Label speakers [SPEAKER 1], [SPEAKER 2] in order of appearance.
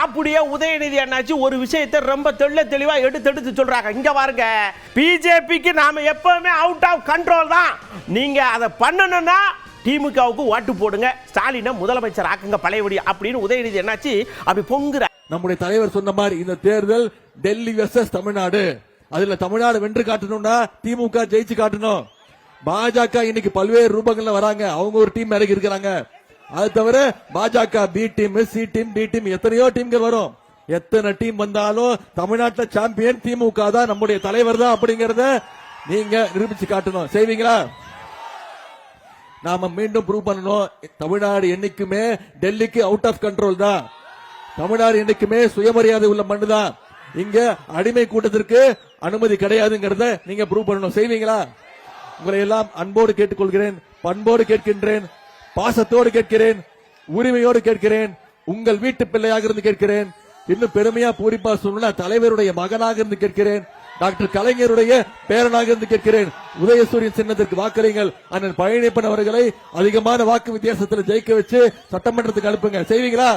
[SPEAKER 1] அப்படியே உதயநிதி அண்ணாச்சி ஒரு விஷயத்தை ரொம்ப தெளிவா எடுத்து சொல்றாங்க. இங்க பாருங்க, பிஜேபிக்கு நாம எப்பவுமே அவுட் ஆஃப் கண்ட்ரோல் தான். நீங்க அதை பண்ணணும்னா திமுகவுக்கு ஓட்டு போடுங்க, ஸ்டாலினை முதலமைச்சர் ஆக்குங்க பழையபடி அப்படின்னு உதயநிதி அண்ணாச்சி அப்படி பொங்குற.
[SPEAKER 2] நம்முடைய தலைவர் சொன்ன மாதிரி இந்த தேர்தல் டெல்லி வெர்சஸ் தமிழ்நாடு. அதுல தமிழ்நாடு வென்று காட்டணும்னா திமுக ஜெயிச்சு காட்டணும். பாஜக இன்னைக்கு பல்வேறு ரூபங்கள்ல வராங்க, அவங்க ஒரு டீம் இறக்கி இருக்கிறாங்க. அது தவிர BJP B team, C team, D team, எத்தனையோ டீம்கள் வரும். எத்தனை டீம் வந்தாலும் தமிழ்நாட்டில் சாம்பியன் திமுக தான், நம்முடைய தலைவர் தான் அப்படிங்கறத நீங்க நிரூபிச்சு காட்டணும். செய்வீங்களா? நாம மீண்டும் ப்ரூவ் பண்ணணும். தமிழ்நாடு என்னைக்குமே டெல்லிக்கு அவுட் ஆஃப் கண்ட்ரோல் தான். தமிழ்நாடு என்னைக்குமே சுயமரியாதை உள்ள மண்ணு தான். இங்க அடிமை கூட்டத்திற்கு அனுமதி கிடையாதுங்கிறத நீங்க ப்ரூவ் பண்ணணும். செய்வீங்களா? உங்களை எல்லாம் அன்போடு கேட்டுக்கொள்கிறேன், பண்போடு கேட்கின்றேன், பாசத்தோடு கேட்கிறேன், உரிமையோடு கேட்கிறேன், உங்கள் வீட்டு பிள்ளையாக இருந்து கேட்கிறேன், இன்னும் பெருமையா பூரிப்பா சொன்னா தலைவருடைய மகனாக இருந்து கேட்கிறேன், டாக்டர் கலைஞருடைய பேரனாக இருந்து கேட்கிறேன். உதயசூரியன் சின்னத்திற்கு வாக்களிங்கள். அண்ணன் பழனியப்பன் அவர்களை அதிகமான வாக்கு வித்தியாசத்தில் ஜெயிக்க வச்சு சட்டமன்றத்துக்கு அனுப்புங்க. செய்வீங்களா?